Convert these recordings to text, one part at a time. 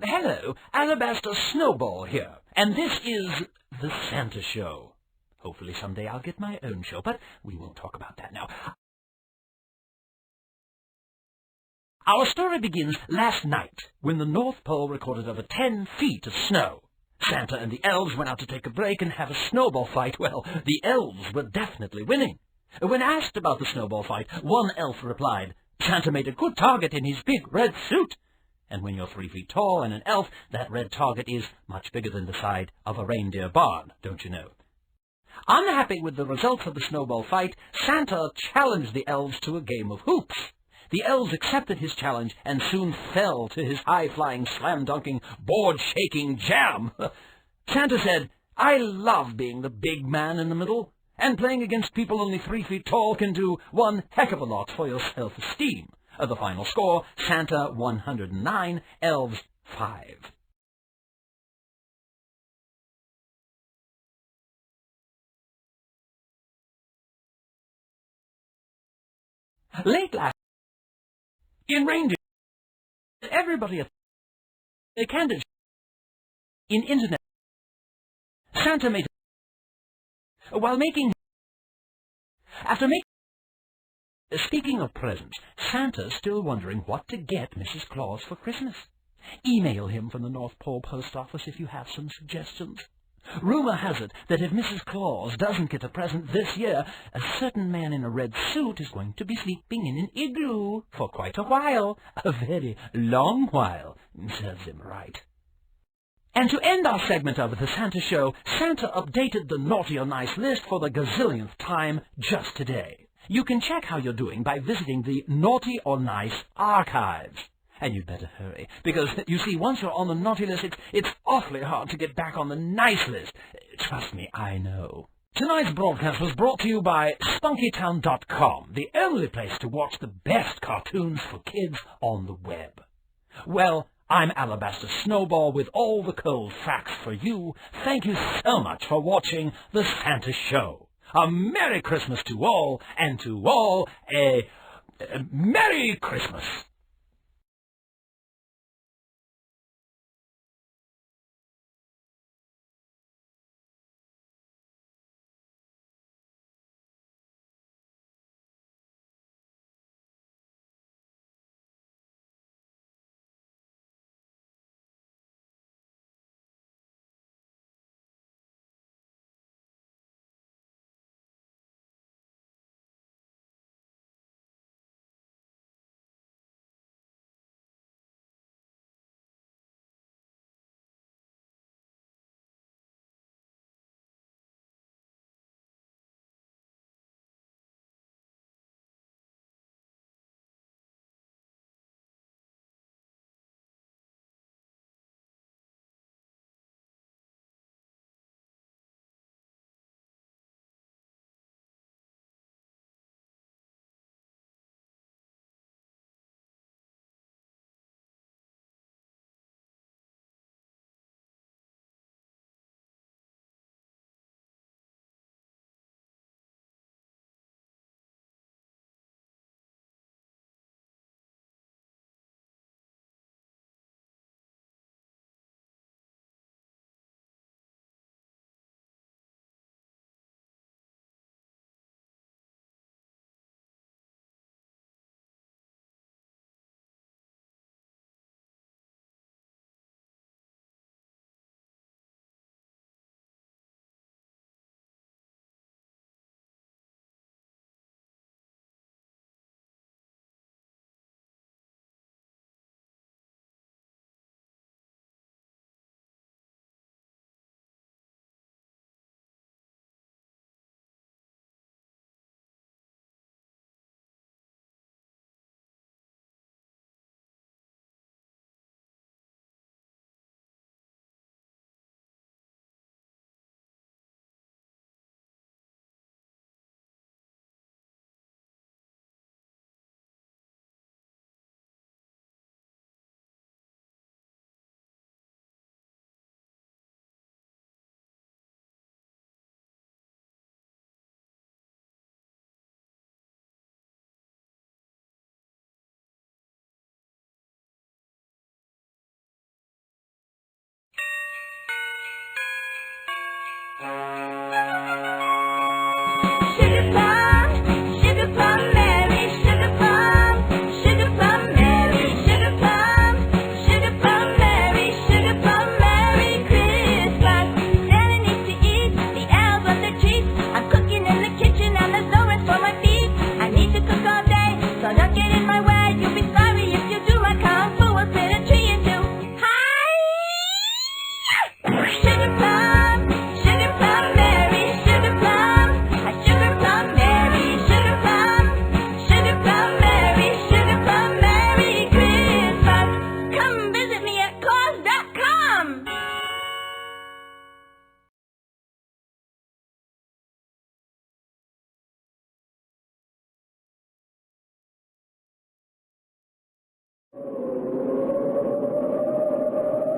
Hello, Alabaster Snowball here, and this is The Santa Show. Hopefully someday I'll get my own show, but we won't talk about that now. Our story begins last night, when the North Pole recorded over 10 feet of snow. Santa and the elves went out to take a break and have a snowball fight. Well, the elves were definitely winning. When asked about the snowball fight, one elf replied, "Santa made a good target in his big red suit." And when you're 3 feet tall and an elf, that red target is much bigger than the side of a reindeer barn, don't you know? Unhappy with the results of the snowball fight, Santa challenged the elves to a game of hoops. The elves accepted his challenge and soon fell to his high-flying, slam-dunking, board-shaking jam. Santa said, "I love being the big man in the middle, and playing against people only 3 feet tall can do one heck of a lot for your self-esteem." The final score, Santa 109, elves 5. Late last in reindeer, everybody at a candid in internet. Santa made while making after making. Speaking of presents, Santa's still wondering what to get Mrs. Claus for Christmas. Email him from the North Pole Post Office if you have some suggestions. Rumor has it that if Mrs. Claus doesn't get a present this year, a certain man in a red suit is going to be sleeping in an igloo for quite a while. A very long while, serves him right. And to end our segment of The Santa Show, Santa updated the Naughty or Nice list for the gazillionth time just today. You can check how you're doing by visiting the Naughty or Nice archives. And you'd better hurry, because, you see, once you're on the naughty list, it's awfully hard to get back on the nice list. Trust me, I know. Tonight's broadcast was brought to you by SpunkyTown.com, the only place to watch the best cartoons for kids on the web. Well, I'm Alabaster Snowball with all the cold facts for you. Thank you so much for watching The Santa Show. A Merry Christmas to all, and to all a Merry Christmas. Sugar plum, Mary, sugar plum, sugar plum, Mary, sugar plum, sugar plum, Mary, sugar plum, Merry Christmas. Santa needs to eat, the elves want their treats. I'm cooking in the kitchen and there's no rest for my feet. I need to cook all day, so don't get in my way. You'll be sorry if you do. My kung fu will split a tree in two. Hi! Sugar plum, Mary, sugar plum, a sugar plum, Mary, sugar plum, Mary, sugar plum, Merry Christmas. Come visit me at Claus.com.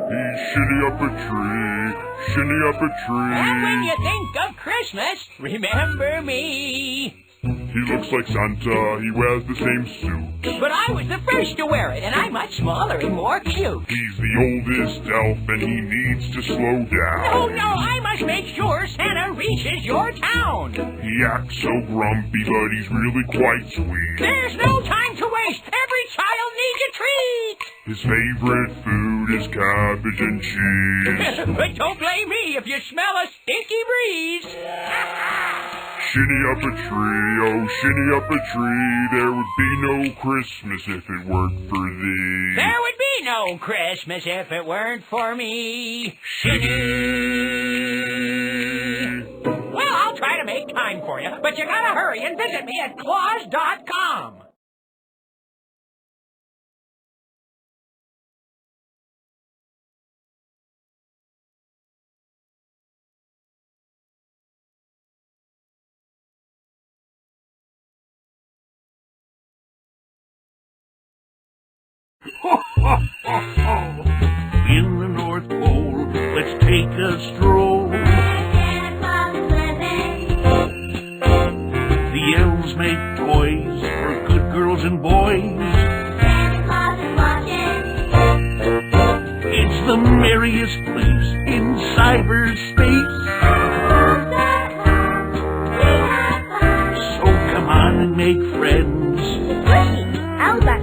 He's shinny up a tree, shinny up a tree. And when you think of Christmas, remember me. He looks like Santa, he wears the same suit. But I was the first to wear it, and I'm much smaller and more cute. He's the oldest elf and he needs to slow down. Oh no, I must make sure Santa reaches your town. He acts so grumpy, but he's really quite sweet. There's no time to waste. Every child needs a treat. His favorite food is cabbage and cheese. But don't blame me if you smell a stinky breeze. Shinny up a tree, oh shinny up a tree. There would be no Christmas if it weren't for thee. There would be no Christmas if it weren't for me. Shiggy! Well, I'll try to make time for you, but you gotta hurry and visit me at Claus.com. In the North Pole, let's take a stroll. Santa Claus is living. The elves make toys for good girls and boys. Santa Claus is watching. It's the merriest place in cyberspace. We have fun. So come on and make friends. Squishy, Owlbot,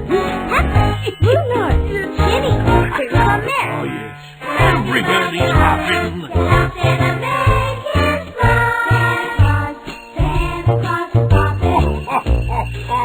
Happy, Moonor, Shinny, Sugar Plum Mary. Oh yes, everybody's hopping. Help Santa make his fun. Santa Claus is popping. Ho, ho, ho.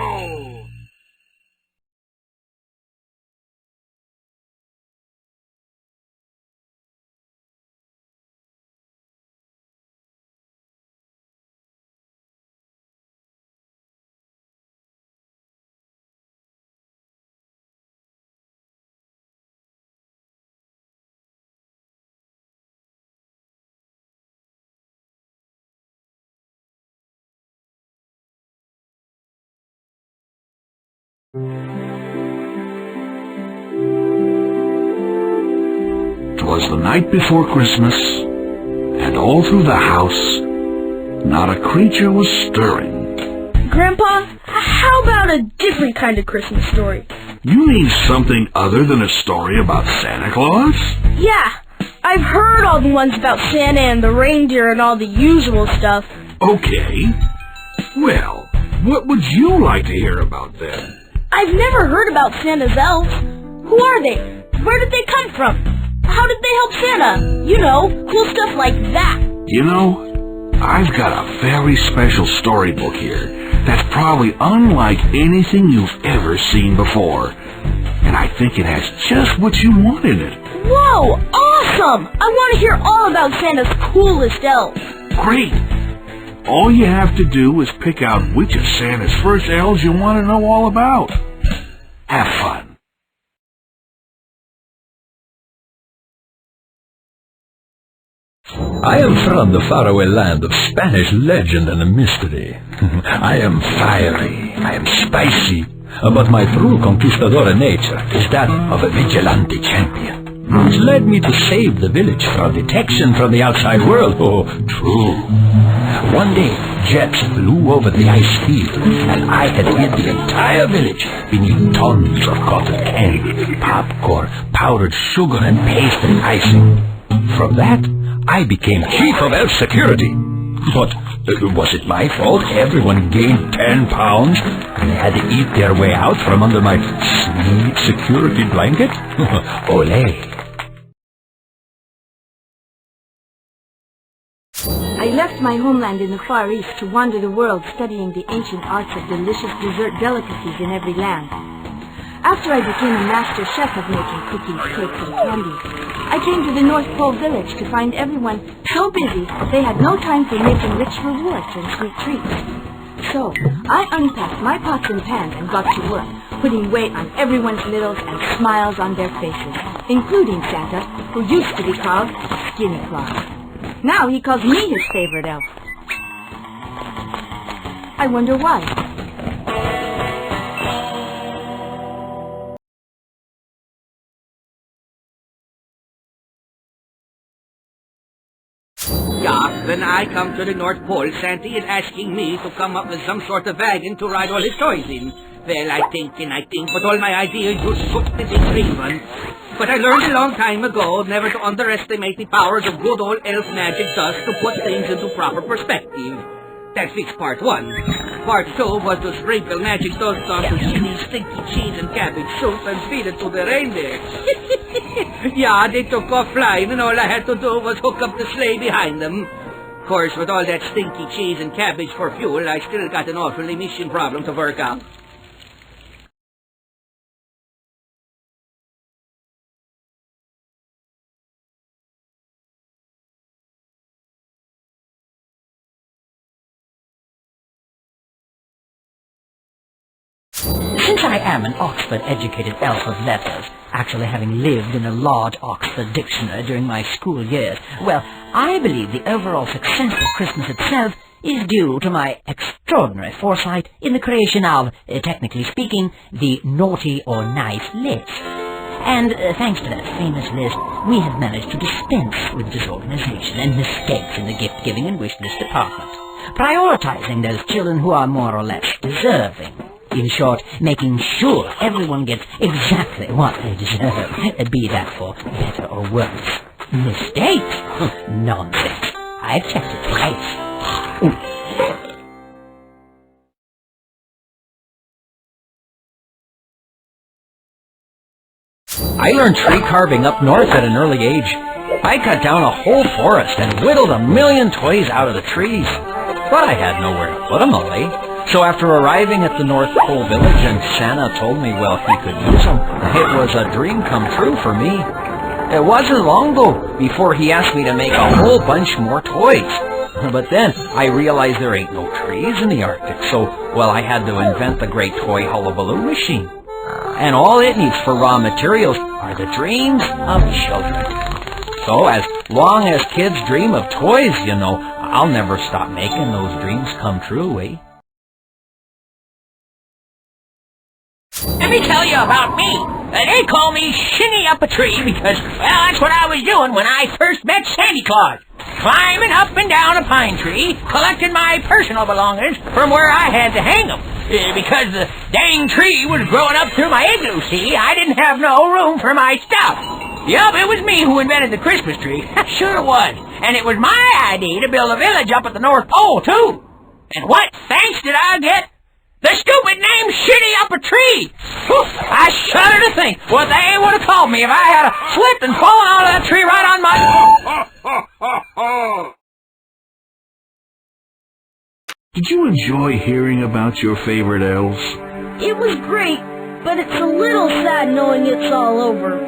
Twas the night before Christmas, and all through the house, not a creature was stirring. Grandpa, how about a different kind of Christmas story? You mean something other than a story about Santa Claus? Yeah, I've heard all the ones about Santa and the reindeer and all the usual stuff. Okay. Well, what would you like to hear about then? I've never heard about Santa's elves. Who are they? Where did they come from? How did they help Santa? You know, cool stuff like that. You know, I've got a very special storybook here that's probably unlike anything you've ever seen before. And I think it has just what you want in it. Whoa, awesome! I want to hear all about Santa's coolest elves. Great! All you have to do is pick out which of Santa's first elves you want to know all about. Have fun. I am from the faraway land of Spanish legend and mystery. I am fiery, I am spicy, but my true conquistador nature is that of a vigilante champion. Which led me to save the village from detection from the outside world. Oh, true. One day, jets flew over the ice field, and I had hid the entire village beneath tons of cotton candy, popcorn, powdered sugar, and pastry icing. From that, I became chief of elf security. But was it my fault everyone gained 10 pounds and they had to eat their way out from under my sweet security blanket? Ole. I left my homeland in the Far East to wander the world studying the ancient arts of delicious dessert delicacies in every land. After I became a master chef of making cookies, cakes, and candies, I came to the North Pole village to find everyone so busy they had no time for making rich rewards and sweet treats. So, I unpacked my pots and pans and got to work, putting weight on everyone's middles and smiles on their faces, including Santa, who used to be called Skinny Claus. Now he calls me his favorite elf. I wonder why. Yeah, when I come to the North Pole, Santa is asking me to come up with some sort of wagon to ride all his toys in. Well, I think, but all my ideas just put the big green one. But I learned a long time ago never to underestimate the powers of good old elf magic dust to put things into proper perspective. That fixed part 1. Part 2 was to sprinkle magic dust onto chili, stinky cheese, and cabbage soup and feed it to the reindeer. Yeah, they took off flying and all I had to do was hook up the sleigh behind them. Of course, with all that stinky cheese and cabbage for fuel, I still got an awfully mission problem to work out. Since I am an Oxford-educated elf of letters, actually having lived in a large Oxford dictionary during my school years, well, I believe the overall success of Christmas itself is due to my extraordinary foresight in the creation of, technically speaking, the naughty or nice list. And thanks to that famous list, we have managed to dispense with disorganization and mistakes in the gift-giving and wish list department, prioritizing those children who are more or less deserving. In short, making sure everyone gets exactly what they deserve, be that for better or worse. Mistakes? Nonsense. I've checked it twice. I learned tree carving up north at an early age. I cut down a whole forest and whittled 1,000,000 toys out of the trees. But I had nowhere to put them, Ollie. So after arriving at the North Pole village and Santa told me, well, he could use them, it was a dream come true for me. It wasn't long, though, before he asked me to make a whole bunch more toys. But then I realized there ain't no trees in the Arctic, so, well, I had to invent the great toy hullabaloo machine. And all it needs for raw materials are the dreams of children. So as long as kids dream of toys, you know, I'll never stop making those dreams come true, eh? Let me tell you about me. They call me Shinny Up a Tree because, well, that's what I was doing when I first met Santa Claus. Climbing up and down a pine tree, collecting my personal belongings from where I had to hang them. Because the dang tree was growing up through my igloo, see, I didn't have no room for my stuff. Yup, it was me who invented the Christmas tree. Sure it was. And it was my idea to build a village up at the North Pole, too. And what thanks did I get? The stupid name Shinny Up a Tree! Whew, I shudder to think what they would have called me if I had slipped and fallen out of that tree right on my... Did you enjoy hearing about your favorite elves? It was great, but it's a little sad knowing it's all over.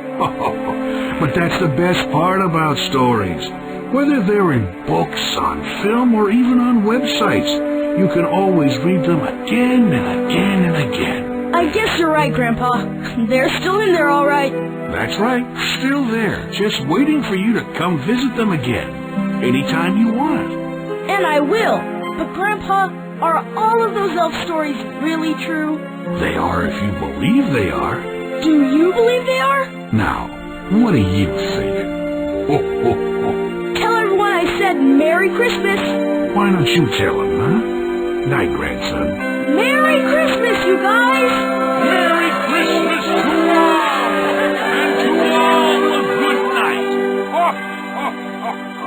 But that's the best part about stories. Whether they're in books, on film, or even on websites, you can always read them again and again and again. I guess you're right, Grandpa. They're still in there all right. That's right, still there, just waiting for you to come visit them again, anytime you want. And I will. But Grandpa, are all of those elf stories really true? They are if you believe they are. Do you believe they are? Now, what do you think? Ho, ho, ho. Tell everyone I said Merry Christmas. Why don't you tell them, huh? Night, grandson. Merry Christmas, you guys! Merry Christmas to all! And to all a good night! Ho, ho, ho, ho.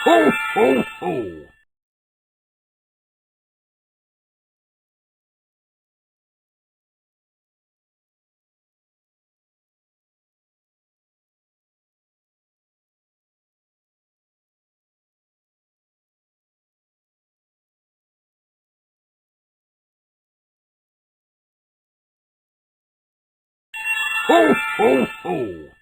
Ho, ho, ho! Ho, ho, ho!